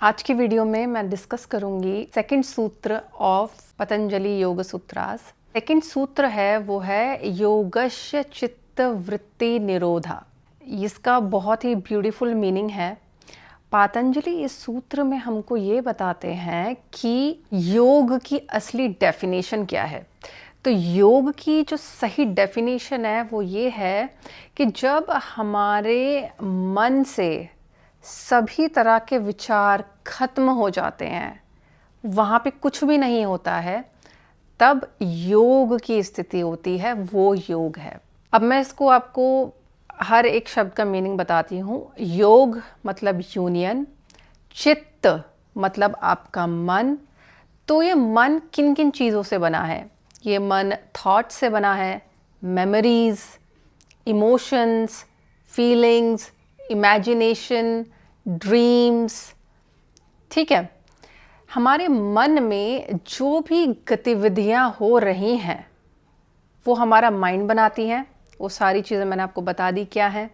आज की वीडियो में मैं डिस्कस करूंगी सेकंड सूत्र ऑफ पतंजलि योग सूत्रास। सेकंड सूत्र है वो है योगस्य चित्त वृत्ति निरोधा। इसका बहुत ही ब्यूटीफुल मीनिंग है। पतंजलि इस सूत्र में हमको ये बताते हैं कि योग की असली डेफिनेशन क्या है। तो योग की जो सही डेफिनेशन है वो ये है कि जब हमारे मन से सभी तरह के विचार खत्म हो जाते हैं, वहाँ पे कुछ भी नहीं होता है, तब योग की स्थिति होती है, वो योग है। अब मैं इसको आपको हर एक शब्द का मीनिंग बताती हूँ। योग मतलब यूनियन, चित्त मतलब आपका मन। तो ये मन किन किन चीज़ों से बना है? ये मन थॉट से बना है, memories, emotions, feelings, imagination, dreams. ठीक है, हमारे मन में जो भी गतिविधियां हो रही हैं वो हमारा माइंड बनाती हैं। वो सारी चीज़ें मैंने आपको बता दी क्या है।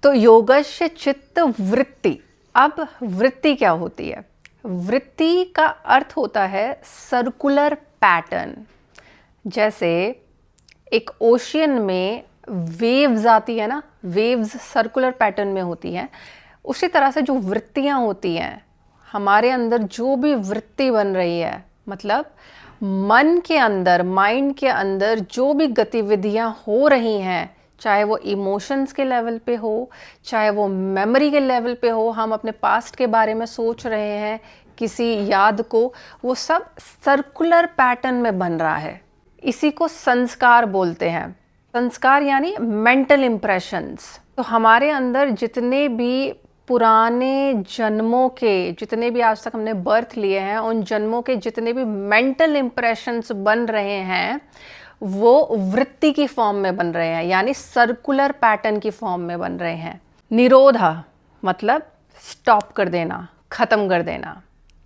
तो योगस्य चित्त वृत्ति। अब वृत्ति क्या होती है? वृत्ति का अर्थ होता है सर्कुलर पैटर्न। जैसे एक ओशियन में वेव्स आती है ना, वेव्स सर्कुलर पैटर्न में होती हैं। उसी तरह से जो वृत्तियां होती हैं, हमारे अंदर जो भी वृत्ति बन रही है, मतलब मन के अंदर, माइंड के अंदर जो भी गतिविधियां हो रही हैं, चाहे वो इमोशंस के लेवल पे हो, चाहे वो मेमोरी के लेवल पे हो, हम अपने पास्ट के बारे में सोच रहे हैं, किसी याद को, वो सब सर्कुलर पैटर्न में बन रहा है। इसी को संस्कार बोलते हैं। संस्कार यानी मेंटल इम्प्रेशंस। तो हमारे अंदर जितने भी पुराने जन्मों के, जितने भी आज तक हमने बर्थ लिए हैं, उन जन्मों के जितने भी मेंटल इम्प्रेशंस बन रहे हैं वो वृत्ति की फॉर्म में बन रहे हैं, यानी सर्कुलर पैटर्न की फॉर्म में बन रहे हैं। निरोधा मतलब स्टॉप कर देना, खत्म कर देना।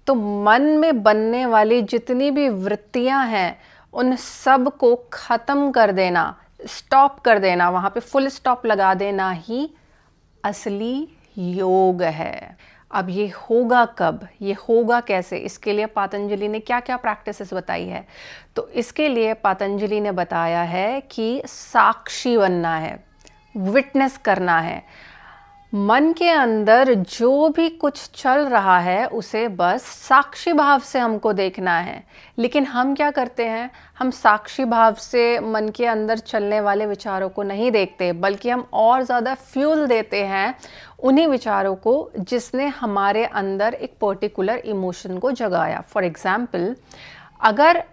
तो मन में बनने वाली जितनी भी वृत्तियां हैं उन सब को खत्म कर देना, स्टॉप कर देना, वहां पे फुल स्टॉप लगा देना ही असली योग है। अब ये होगा कब, ये होगा कैसे? इसके लिए पतंजलि ने क्या क्या प्रैक्टिसेस बताई है? तो इसके लिए पतंजलि ने बताया है कि साक्षी बनना है, विटनेस करना है। मन के अंदर जो भी कुछ चल रहा है उसे बस साक्षी भाव से हमको देखना है। लेकिन हम क्या करते हैं? हम साक्षी भाव से मन के अंदर चलने वाले विचारों को नहीं देखते, बल्कि हम और ज़्यादा फ्यूल देते हैं उन्हीं विचारों को जिसने हमारे अंदर एक पर्टिकुलर इमोशन को जगाया। फॉर एग्जाम्पल, अगर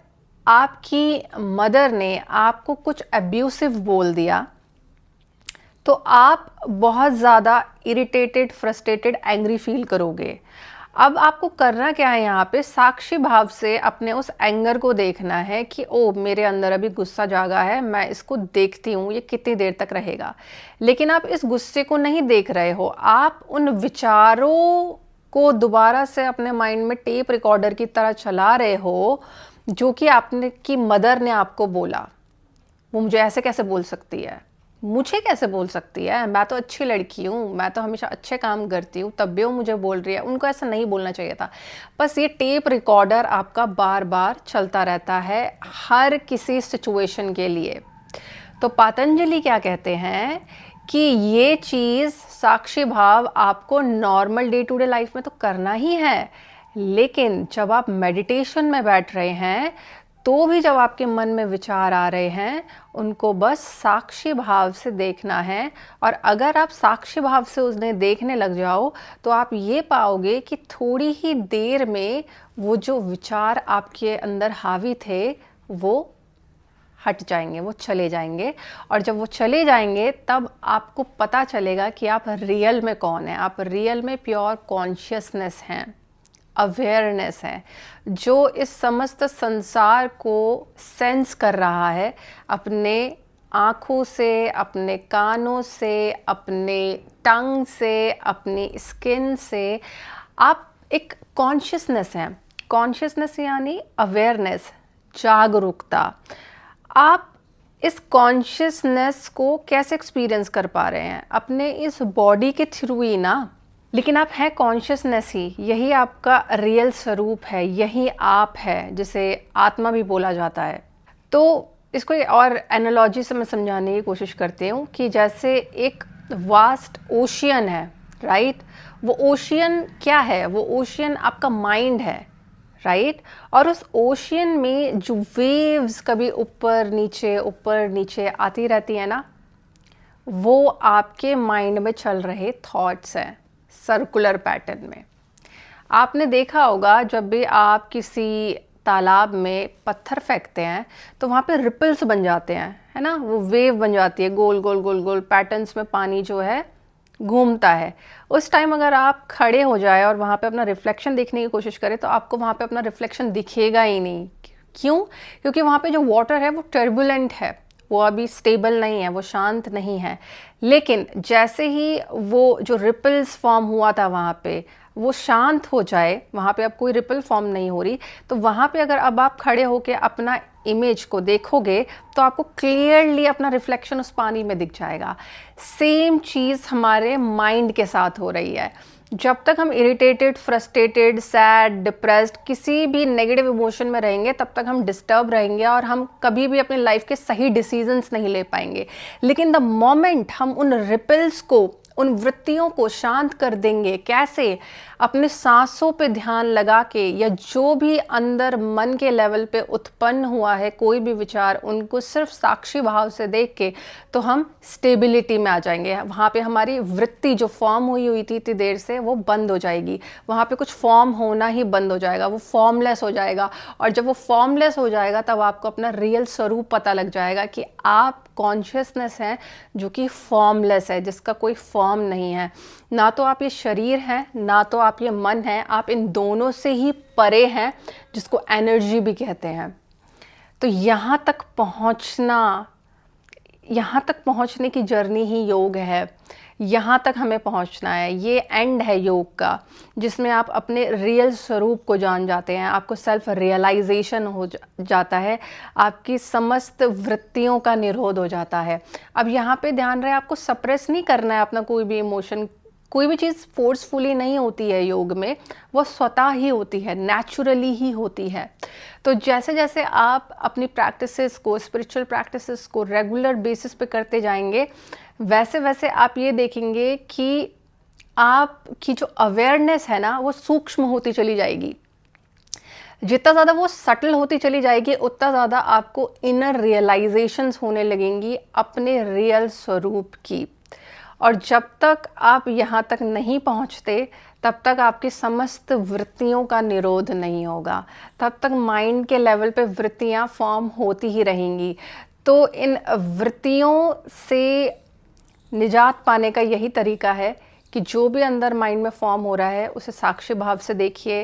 आपकी मदर ने आपको कुछ अब्यूसिव बोल दिया तो आप बहुत ज़्यादा इरिटेटेड, फ्रस्ट्रेटेड, एंग्री फील करोगे। अब आपको करना क्या है? यहाँ पे साक्षी भाव से अपने उस एंगर को देखना है कि ओ, मेरे अंदर अभी गुस्सा जागा है, मैं इसको देखती हूँ, ये कितनी देर तक रहेगा। लेकिन आप इस गुस्से को नहीं देख रहे हो, आप उन विचारों को दोबारा से अपने माइंड में टेप रिकॉर्डर की तरह चला रहे हो, जो कि आपने की मदर ने आपको बोला। वो मुझे ऐसे कैसे बोल सकती है, मुझे कैसे बोल सकती है, मैं तो अच्छी लड़की हूँ, मैं तो हमेशा अच्छे काम करती हूँ, तब भी वो मुझे बोल रही है। उनको ऐसा नहीं बोलना चाहिए था। बस ये टेप रिकॉर्डर आपका बार बार चलता रहता है हर किसी सिचुएशन के लिए। तो पतंजलि क्या कहते हैं कि ये चीज़, साक्षी भाव, आपको normal day to day life में तो करना ही है, लेकिन जब आप मेडिटेशन में बैठ रहे हैं तो भी जब आपके मन में विचार आ रहे हैं उनको बस साक्षी भाव से देखना है। और अगर आप साक्षी भाव से उन्हें देखने लग जाओ तो आप ये पाओगे कि थोड़ी ही देर में वो जो विचार आपके अंदर हावी थे वो हट जाएंगे, वो चले जाएंगे। और जब वो चले जाएंगे तब आपको पता चलेगा कि आप रियल में कौन है। आप रियल में प्योर कॉन्शियसनेस हैं, अवेयरनेस है, जो इस समस्त संसार को सेंस कर रहा है अपने आँखों से, अपने कानों से, अपने टंग से, अपनी स्किन से। आप एक कॉन्शियसनेस हैं। कॉन्शियसनेस यानी अवेयरनेस, जागरूकता। आप इस कॉन्शियसनेस को कैसे एक्सपीरियंस कर पा रहे हैं? अपने इस बॉडी के थ्रू ही ना। लेकिन आप हैं कॉन्शियसनेस ही, यही आपका रियल स्वरूप है, यही आप है, जिसे आत्मा भी बोला जाता है। तो इसको और एनालॉजी से मैं समझाने की कोशिश करती हूँ कि जैसे एक वास्ट ओशियन है, राइट? वो ओशियन क्या है? वो ओशियन आपका माइंड है, राइट? और उस ओशियन में जो वेव्स कभी ऊपर नीचे आती रहती है ना, वो आपके माइंड में चल रहे थॉट्स हैं, सर्कुलर पैटर्न में। आपने देखा होगा जब भी आप किसी तालाब में पत्थर फेंकते हैं तो वहाँ पे रिपल्स बन जाते हैं, है ना? वो वेव बन जाती है, गोल गोल गोल गोल पैटर्न्स में पानी जो है घूमता है। उस टाइम अगर आप खड़े हो जाए और वहाँ पे अपना रिफ्लेक्शन देखने की कोशिश करें तो आपको वहाँ पे अपना रिफ्लेक्शन दिखेगा ही नहीं। क्यों? क्योंकि वहाँ पे जो वाटर है वो टर्बुलेंट है, वो अभी स्टेबल नहीं है, वो शांत नहीं है। लेकिन जैसे ही वो जो रिपल्स फॉर्म हुआ था वहाँ पे, वो शांत हो जाए, वहाँ पे अब कोई रिपल फॉर्म नहीं हो रही, तो वहाँ पे अगर अब आप खड़े होके अपना इमेज को देखोगे तो आपको क्लियरली अपना रिफ्लेक्शन उस पानी में दिख जाएगा। सेम चीज़ हमारे माइंड के साथ हो रही है। जब तक हम इरिटेटेड, फ्रस्ट्रेटेड, सैड, डिप्रेस्ड, किसी भी नेगेटिव इमोशन में रहेंगे तब तक हम डिस्टर्ब रहेंगे और हम कभी भी अपने लाइफ के सही डिसीजंस नहीं ले पाएंगे। लेकिन द मोमेंट हम उन रिपल्स को, उन वृत्तियों को शांत कर देंगे, कैसे? अपने सांसों पे ध्यान लगा के, या जो भी अंदर मन के लेवल पे उत्पन्न हुआ है कोई भी विचार, उनको सिर्फ साक्षी भाव से देख के, तो हम स्टेबिलिटी में आ जाएंगे। वहाँ पे हमारी वृत्ति जो फॉर्म हुई थी इतनी देर से, वो बंद हो जाएगी। वहाँ पे कुछ फॉर्म होना ही बंद हो जाएगा, वो फॉर्मलेस हो जाएगा। और जब वो फॉर्मलेस हो जाएगा तब आपको अपना रियल स्वरूप पता लग जाएगा कि आप कॉन्शियसनेस है जो कि फॉर्मलेस है, जिसका कोई फॉर्म नहीं है। ना तो आप ये शरीर हैं, ना तो आप ये मन हैं, आप इन दोनों से ही परे हैं, जिसको एनर्जी भी कहते हैं। तो यहाँ तक पहुँचने की जर्नी ही योग है। यहाँ तक हमें पहुँचना है, ये एंड है योग का, जिसमें आप अपने रियल स्वरूप को जान जाते हैं, आपको सेल्फ रियलाइजेशन हो जाता है, आपकी समस्त वृत्तियों का निरोध हो जाता है। अब यहाँ पे ध्यान रहे, आपको सप्रेस नहीं करना है अपना कोई भी इमोशन। कोई भी चीज़ फोर्सफुली नहीं होती है योग में, वो स्वतः ही होती है, नेचुरली ही होती है। तो जैसे जैसे आप अपनी प्रैक्टिसेस को, स्पिरिचुअल प्रैक्टिसेस को रेगुलर बेसिस पे करते जाएंगे, वैसे वैसे आप ये देखेंगे कि आपकी जो अवेयरनेस है ना, वो सूक्ष्म होती चली जाएगी। जितना ज़्यादा वो सटल होती चली जाएगी, उतना ज़्यादा आपको इनर रियलाइजेशंस होने लगेंगी अपने रियल स्वरूप की। और जब तक आप यहाँ तक नहीं पहुँचते, तब तक आपकी समस्त वृत्तियों का निरोध नहीं होगा, तब तक माइंड के लेवल पे वृत्तियाँ फॉर्म होती ही रहेंगी। तो इन वृत्तियों से निजात पाने का यही तरीका है कि जो भी अंदर माइंड में फॉर्म हो रहा है उसे साक्षी भाव से देखिए,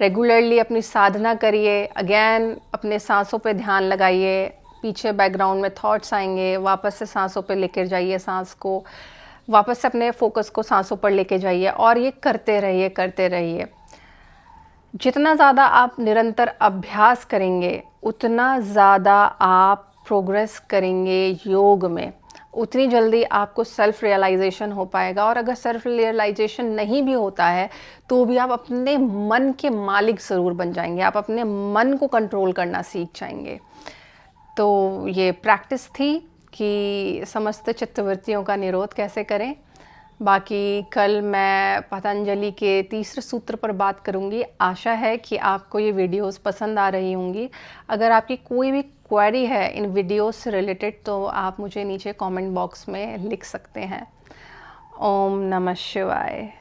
रेगुलरली अपनी साधना करिए, अगेन अपने सांसों पे ध्यान लगाइए, पीछे बैकग्राउंड में थॉट्स आएंगे, वापस से सांसों पे लेकर जाइए, सांस को वापस से अपने फोकस को सांसों पर लेके जाइए, और ये करते रहिए। जितना ज़्यादा आप निरंतर अभ्यास करेंगे, उतना ज़्यादा आप प्रोग्रेस करेंगे योग में, उतनी जल्दी आपको सेल्फ रियलाइजेशन हो पाएगा। और अगर सेल्फ रियलाइजेशन नहीं भी होता है तो भी आप अपने मन के मालिक ज़रूर बन जाएंगे, आप अपने मन को कंट्रोल करना सीख जाएंगे। तो ये प्रैक्टिस थी कि समस्त चित्तवृत्तियों का निरोध कैसे करें। बाकी कल मैं पतंजलि के तीसरे सूत्र पर बात करूंगी। आशा है कि आपको ये वीडियोस पसंद आ रही होंगी। अगर आपकी कोई भी क्वेरी है इन वीडियोस से रिलेटेड तो आप मुझे नीचे कमेंट बॉक्स में लिख सकते हैं। ओम नमः शिवाय।